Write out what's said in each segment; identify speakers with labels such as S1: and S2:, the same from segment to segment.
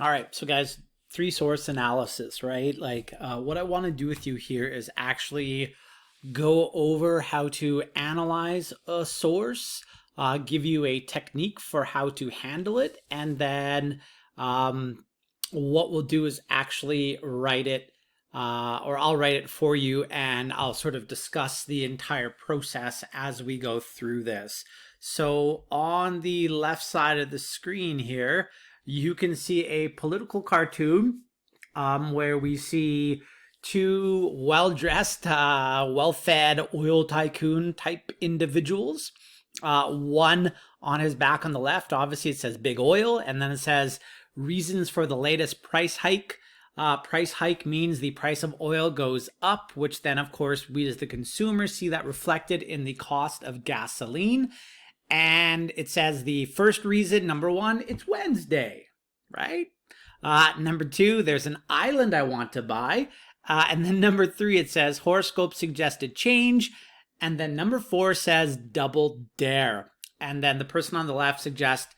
S1: All right, so guys, three source analysis, right? Like what I want to do with you here is actually go over how to analyze a source, give you a technique for how to handle it, and then what we'll do is actually write it, or I'll write it for you, and I'll sort of discuss the entire process as we go through this. So on the left side of the screen here, you can see a political cartoon where we see two well-dressed, well-fed oil tycoon type individuals. One on his back on the left, obviously it says big oil, and then it says reasons for the latest price hike. Price hike means the price of oil goes up, which then of course we as the consumer see that reflected in the cost of gasoline. And it says the first reason, number one, it's Wednesday, right? Number two, there's an island I want to buy. And then number three, it says horoscope suggested change. And then number four says double dare. And then the person on the left suggests,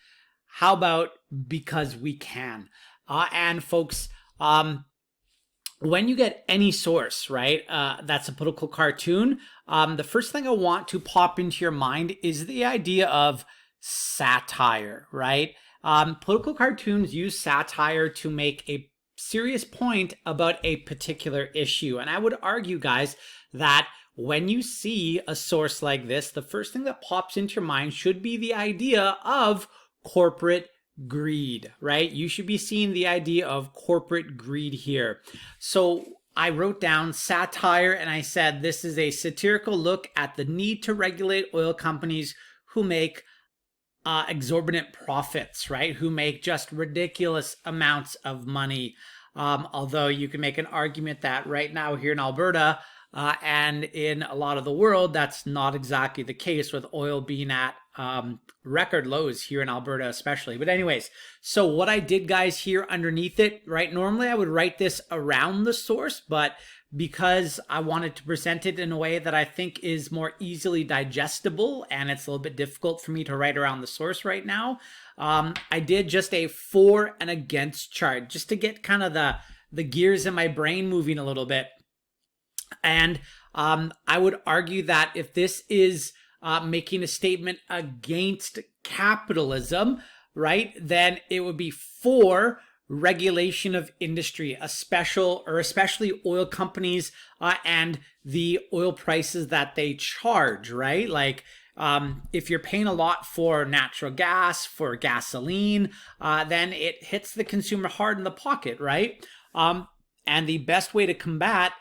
S1: how about because we can? And folks, when you get any source, right, that's a political cartoon, the first thing I want to pop into your mind is the idea of satire, right? Political cartoons use satire to make a serious point about a particular issue. And I would argue, guys, that when you see a source like this, the first thing that pops into your mind should be the idea of corporate greed, right? You should be seeing the idea of corporate greed here. So I wrote down satire and I said this is a satirical look at the need to regulate oil companies who make exorbitant profits, right? Who make just ridiculous amounts of money. Although you can make an argument that right now here in Alberta and in a lot of the world, that's not exactly the case, with oil being at record lows here in Alberta especially. But anyways, so what I did, guys, here underneath it, right, normally I would write this around the source, but because I wanted to present it in a way that I think is more easily digestible, and it's a little bit difficult for me to write around the source right now, I did just a for and against chart, just to get kind of the gears in my brain moving a little bit. And I would argue that if this is making a statement against capitalism, right, then it would be for regulation of industry, especially oil companies and the oil prices that they charge, right? Like if you're paying a lot for natural gas, for gasoline, then it hits the consumer hard in the pocket, right? And the best way to combat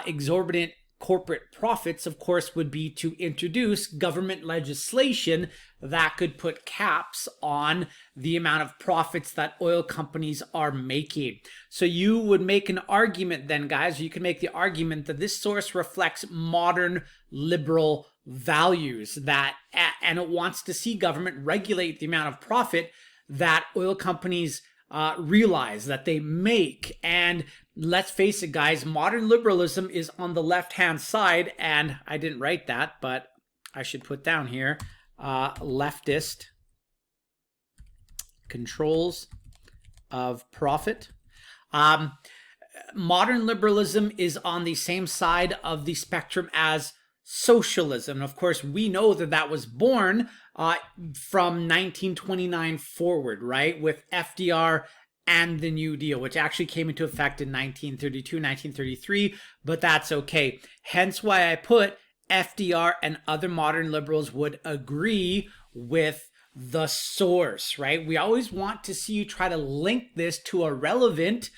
S1: exorbitant corporate profits, of course, would be to introduce government legislation that could put caps on the amount of profits that oil companies are making. So you would make an argument then, guys, or you can make the argument that this source reflects modern liberal values, that, and it wants to see government regulate the amount of profit that oil companies realize that they make. And let's face it, guys, modern liberalism is on the left-hand side, and I didn't write that, but I should put down here, leftist controls of profit. Modern liberalism is on the same side of the spectrum as socialism. Of course, we know that that was born from 1929 forward, right, with FDR and the New Deal, which actually came into effect in 1932, 1933, but that's okay. Hence why I put FDR and other modern liberals would agree with the source, right? We always want to see you try to link this to a relevant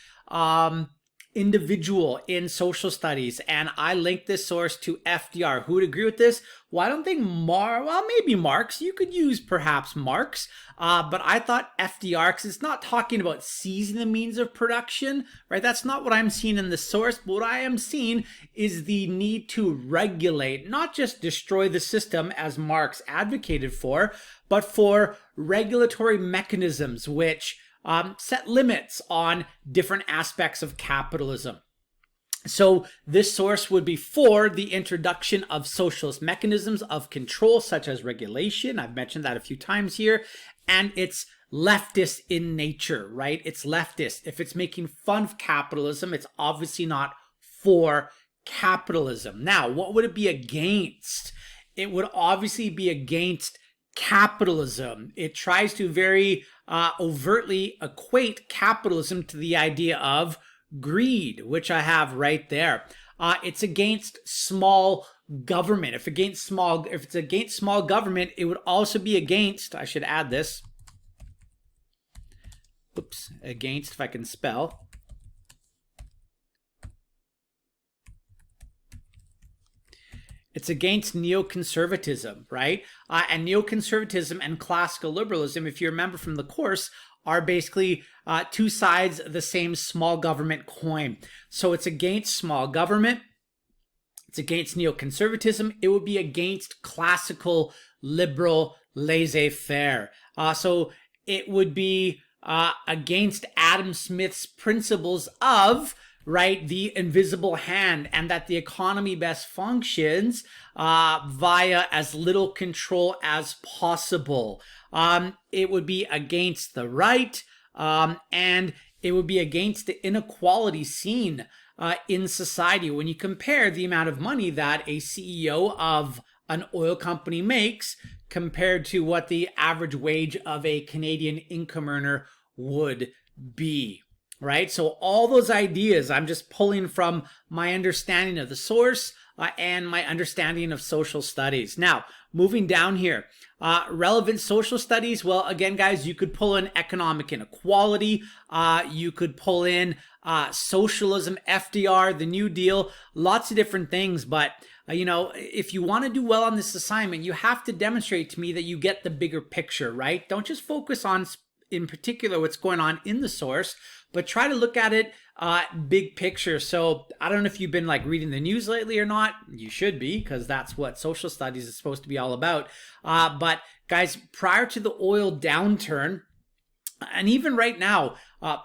S1: individual in social studies, and I linked this source to FDR. Who would agree with this? Well, I don't think well, maybe Marx. You could use perhaps Marx, but I thought FDR, because it's not talking about seizing the means of production, right? That's not what I'm seeing in the source, but what I am seeing is the need to regulate, not just destroy the system as Marx advocated for, but for regulatory mechanisms which set limits on different aspects of capitalism. So this source would be for the introduction of socialist mechanisms of control, such as regulation. I've mentioned that a few times here. And it's leftist in nature, right? It's leftist. If it's making fun of capitalism, it's obviously not for capitalism. Now, what would it be against? It would obviously be against capitalism. It tries to very overtly equate capitalism to the idea of greed, which I have right there. It's against small government. If it's against small government, it would also be against, I should add this. Oops, against, if I can spell. It's against neoconservatism, right? And neoconservatism and classical liberalism, if you remember from the course, are basically two sides of the same small government coin. So it's against small government. It's against neoconservatism. It would be against classical liberal laissez-faire. So it would be against Adam Smith's principles of, right, the invisible hand, and that the economy best functions via as little control as possible. It would be against the right, and it would be against the inequality seen in society. When you compare the amount of money that a CEO of an oil company makes compared to what the average wage of a Canadian income earner would be. Right? So all those ideas I'm just pulling from my understanding of the source and my understanding of social studies. Now, moving down here, relevant social studies. Well, again, guys, you could pull in economic inequality. You could pull in socialism, FDR, the New Deal, lots of different things. But, you know, if you want to do well on this assignment, you have to demonstrate to me that you get the bigger picture, right? Don't just focus on, in particular, what's going on in the source, but try to look at it big picture. So I don't know if you've been like reading the news lately or not. You should be, because that's what social studies is supposed to be all about. But guys, prior to the oil downturn, and even right now,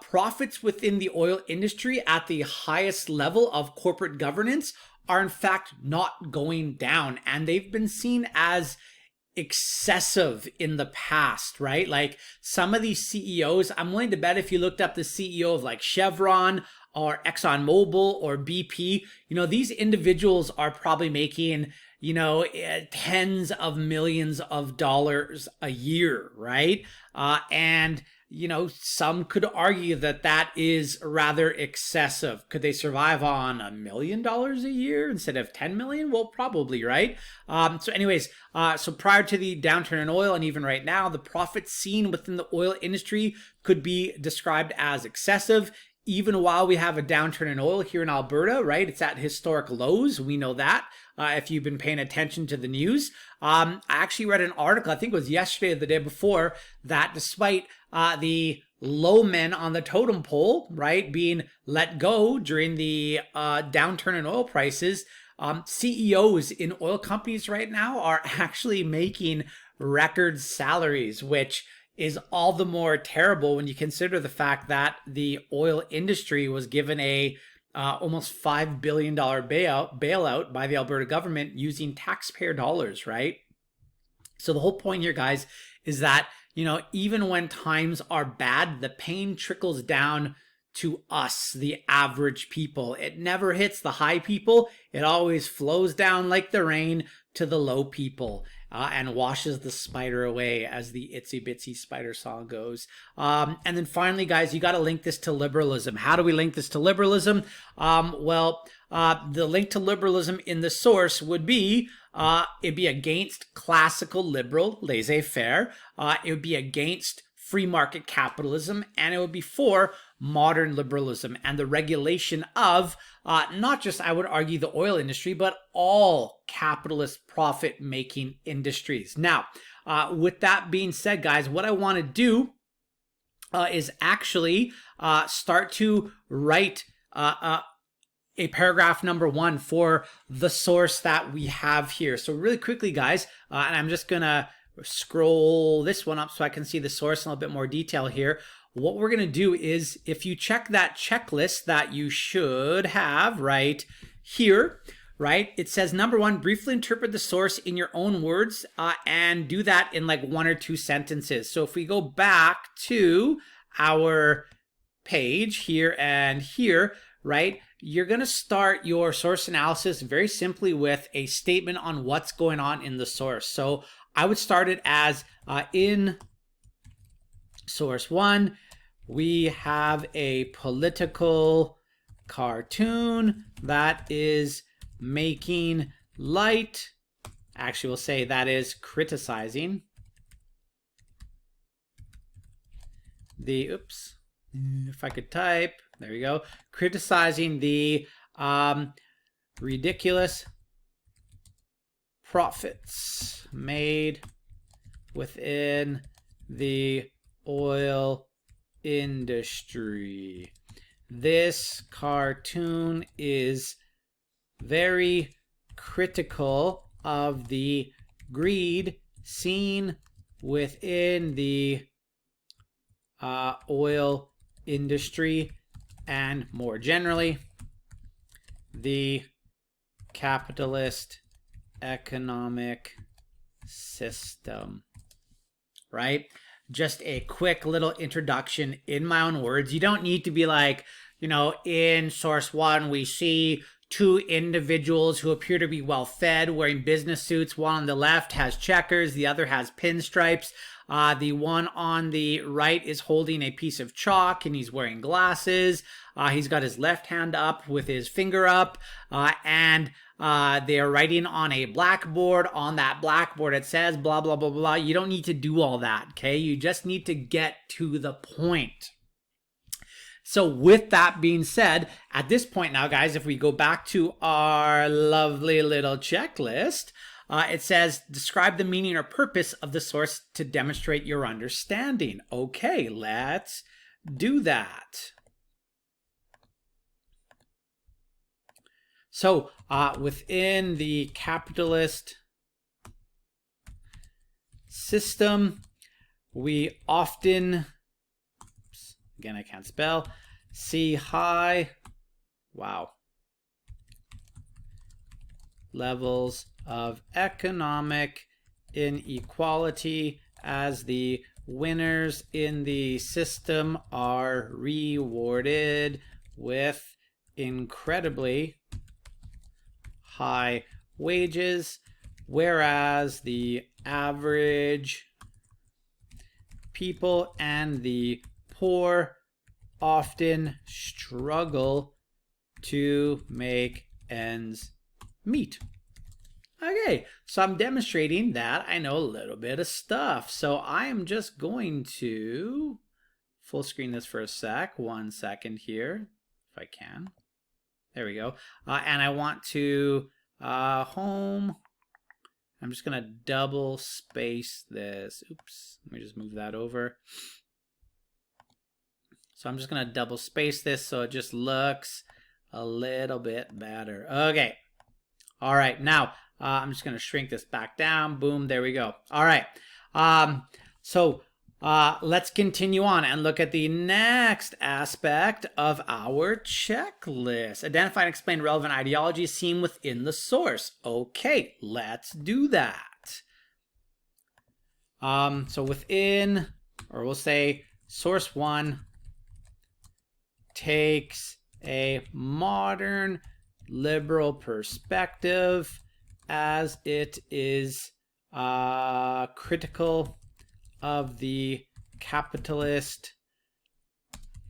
S1: profits within the oil industry at the highest level of corporate governance are in fact not going down. And they've been seen as excessive in the past, right? Like some of these CEOs, I'm willing to bet if you looked up the CEO of like Chevron or ExxonMobil or BP, you know, these individuals are probably making, you know, tens of millions of dollars a year, right? And you know, some could argue that that is rather excessive. Could they survive on $1 million a year instead of 10 million? Well, probably, right? So anyways, so prior to the downturn in oil and even right now, the profits seen within the oil industry could be described as excessive. Even while we have a downturn in oil here in Alberta, right? It's at historic lows. We know that. If you've been paying attention to the news. I actually read an article, I think it was yesterday or the day before, that despite the low men on the totem pole, right, being let go during the downturn in oil prices, CEOs in oil companies right now are actually making record salaries, which is all the more terrible when you consider the fact that the oil industry was given a almost $5 billion bailout by the Alberta government using taxpayer dollars, right? So the whole point here, guys, is that, you know, even when times are bad, the pain trickles down to us, the average people. It never hits the high people. It always flows down like the rain to the low people. And washes the spider away, as the Itsy Bitsy Spider song goes. And then finally, guys, you got to link this to liberalism. How do we link this to liberalism? The link to liberalism in the source would be, it'd be against classical liberal laissez-faire. It would be against free market capitalism, and it would be for modern liberalism and the regulation of not just, I would argue, the oil industry, but all capitalist profit-making industries. Now, with that being said, guys, what I want to do is actually start to write a paragraph number 1 for the source that we have here. So really quickly, guys, and I'm just going to scroll this one up so I can see the source in a little bit more detail here. What we're going to do is, if you check that checklist that you should have right here, right? It says, number one, briefly interpret the source in your own words and do that in like 1 or 2 sentences. So if we go back to our page here and here, right, you're going to start your source analysis very simply with a statement on what's going on in the source. So I would start it as in source 1, we have a political cartoon that is making light. Actually, we'll say that is criticizing the, oops, if I could type, there we go, criticizing the ridiculous profits made within the oil industry. This cartoon is very critical of the greed seen within the oil industry and more generally the capitalist economic system, right? Just a quick little introduction in my own words. You don't need to be like, you know, in source 1, we see 2 individuals who appear to be well fed wearing business suits. One on the left has checkers, the other has pinstripes. The one on the right is holding a piece of chalk and he's wearing glasses. He's got his left hand up with his finger up, and they are writing on a blackboard. On that blackboard it says blah, blah, blah, blah. You don't need to do all that, okay? You just need to get to the point. So with that being said, at this point now, guys, if we go back to our lovely little checklist, it says, describe the meaning or purpose of the source to demonstrate your understanding. Okay, let's do that. So within the capitalist system, we often, again, I can't spell, see high, wow, levels of economic inequality as the winners in the system are rewarded with incredibly high wages, whereas the average people and the poor often struggle to make ends meet. Okay, so I'm demonstrating that I know a little bit of stuff. So I am just going to full screen this for a sec. 1 second here, if I can. There we go. And I want to home. I'm just going to double space this. Oops, let me just move that over. So I'm just going to double space this so it just looks a little bit better. Okay. All right. Now, I'm just going to shrink this back down. Boom. There we go. All right. So let's continue on and look at the next aspect of our checklist. Identify and explain relevant ideologies seen within the source. Okay, let's do that. So within, or we'll say source 1 takes a modern liberal perspective as it is critical of the capitalist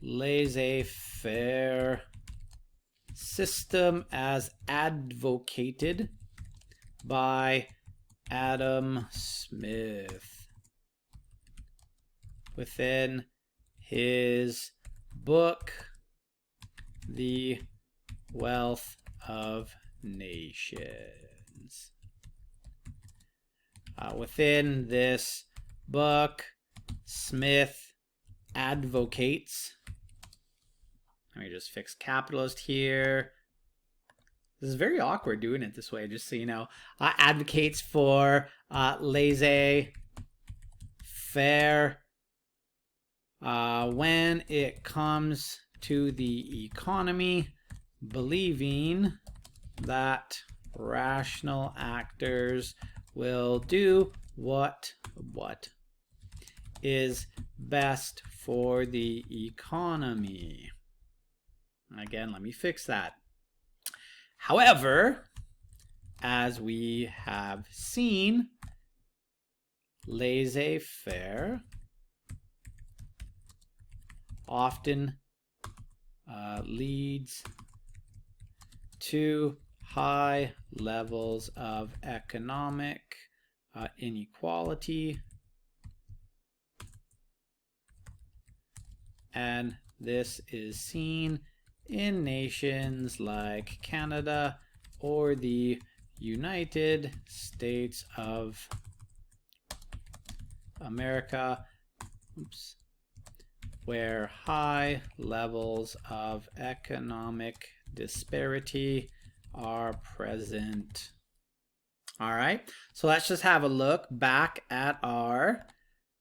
S1: laissez-faire system as advocated by Adam Smith within his book, The Wealth of Nations. Within this book, Smith advocates, let me just fix capitalist here. This is very awkward doing it this way, just so you know. Advocates for laissez-faire when it comes to the economy, believing that rational actors will do what is best for the economy. Again, let me fix that. However, as we have seen, laissez-faire often leads to high levels of economic inequality, and this is seen in nations like Canada or the United States of America, where high levels of economic disparity are present. All right, so let's just have a look back at our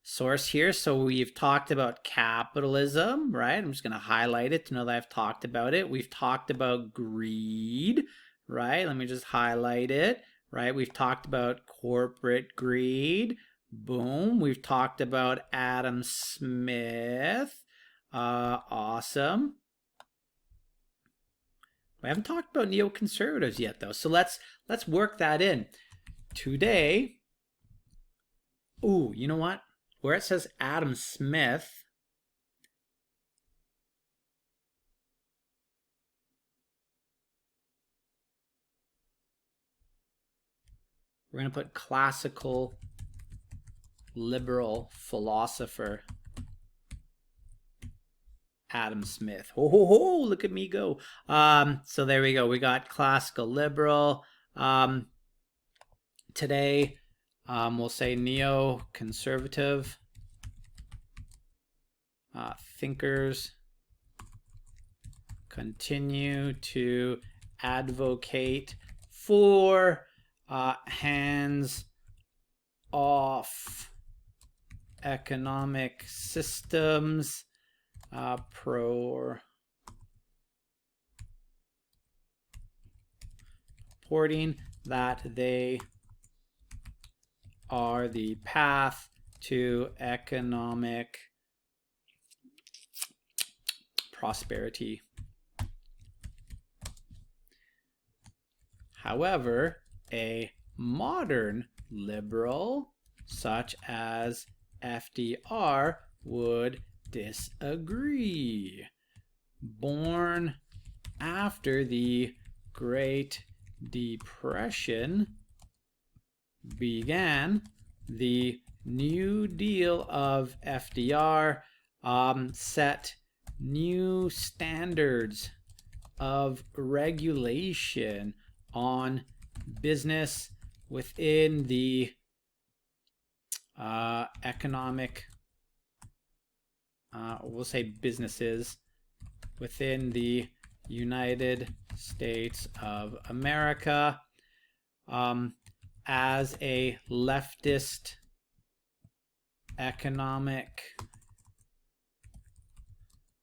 S1: source here. So we've talked about capitalism, right? I'm just going to highlight it to know that I've talked about it. We've talked about greed, right? Let me just highlight it, right? We've talked about corporate greed. Boom. We've talked about Adam Smith. Awesome. We haven't talked about neoconservatives yet, though. So let's work that in. Today, ooh, you know what? Where it says Adam Smith, we're going to put classical liberal philosopher Adam Smith. Ho, ho, ho, look at me go. So there we go. We got classical liberal. Today, we'll say neoconservative thinkers continue to advocate for hands-off economic systems, purporting that they are the path to economic prosperity. However, a modern liberal such as FDR would disagree. Born after the Great Depression began, the New Deal of FDR set new standards of regulation on business within the economic, we'll say businesses within the United States of America, as a leftist economic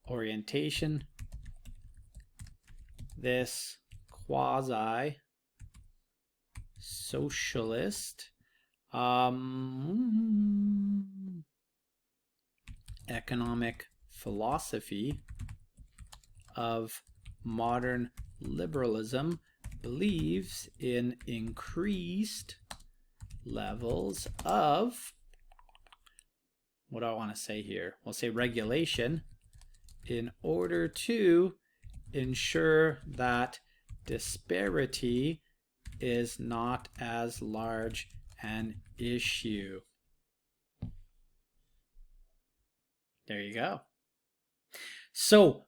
S1: orientation. This quasi-socialist economic philosophy of modern liberalism believes in increased levels of, what do I want to say here? We'll say regulation, in order to ensure that disparity is not as large an issue. There you go. So,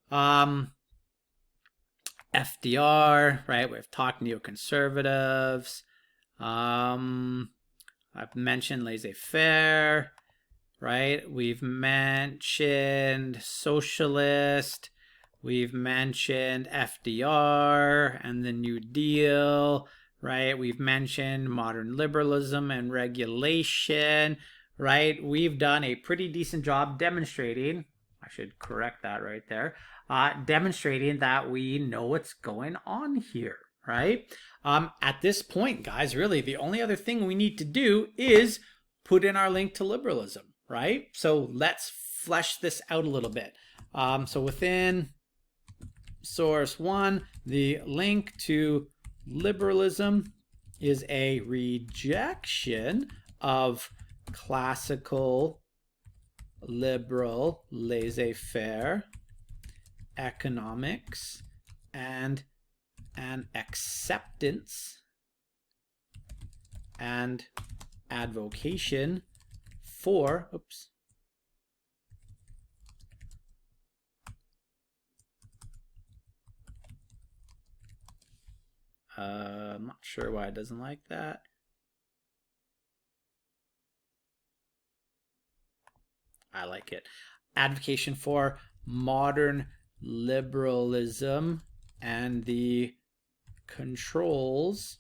S1: FDR, right? We've talked neoconservatives. I've mentioned laissez-faire, right? We've mentioned socialist. We've mentioned FDR and the New Deal, right? We've mentioned modern liberalism and regulation, right? We've done a pretty decent job demonstrating, I should correct that right there, demonstrating that we know what's going on here, right? At this point, guys, really the only other thing we need to do is put in our link to liberalism, right? So let's flesh this out a little bit. So within source 1, the link to liberalism is a rejection of classical liberal laissez-faire economics and an acceptance and advocation for I'm not sure why it doesn't like that. I like it. Advocation for modern liberalism and the controls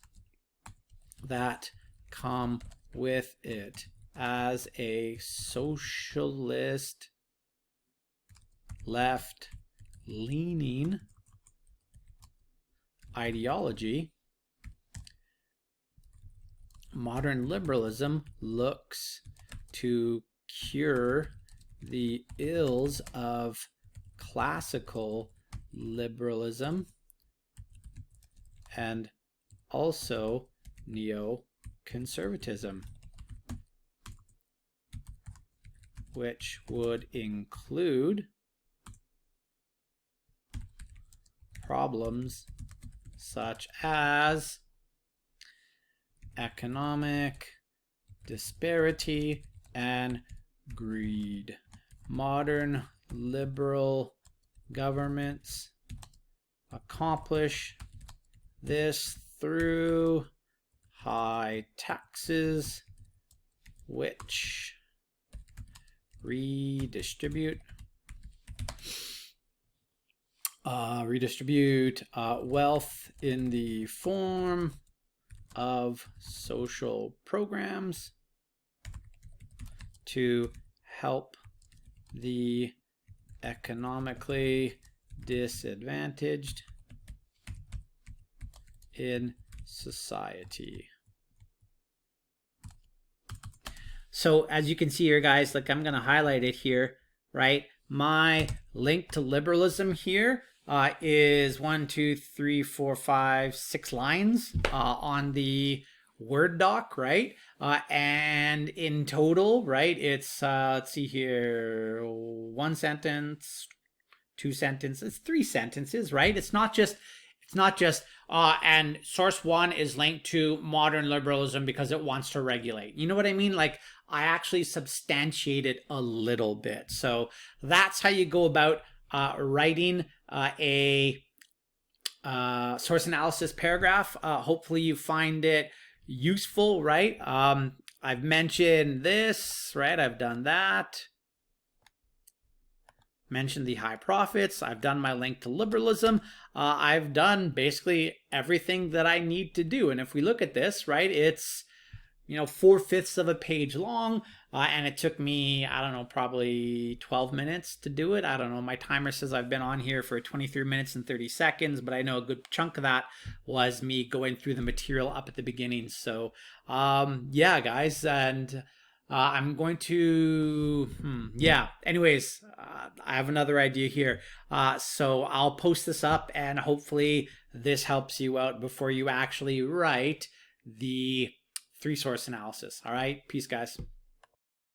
S1: that come with it as a socialist left-leaning ideology. Modern liberalism looks to cure the ills of classical liberalism and also neoconservatism, which would include problems such as economic disparity and greed. Modern liberal governments accomplish this through high taxes, which redistribute wealth in the form of social programs to help the economically disadvantaged in society. So as you can see here, guys, like I'm going to highlight it here, right? My link to liberalism here is 1, 2, 3, 4, 5, 6 lines on the Word doc, right? And in total, right, it's let's see here, 1 sentence, 2 sentences, 3 sentences, right? It's not just and source 1 is linked to modern liberalism because it wants to regulate. You know what I mean? Like, I actually substantiate it a little bit. So that's how you go about writing a source analysis paragraph. Hopefully you find it useful, right? I've mentioned this, right? I've done that. Mentioned the high profits. I've done my link to liberalism. I've done basically everything that I need to do. And if we look at this, right, it's 4/5 of a page long, and it took me, I don't know, probably 12 minutes to do it. I don't know. My timer says I've been on here for 23 minutes and 30 seconds, but I know a good chunk of that was me going through the material up at the beginning. So, yeah, guys, and I'm going to, anyways, I have another idea here. So I'll post this up, and hopefully this helps you out before you actually write the 3-source analysis. All right. Peace, guys.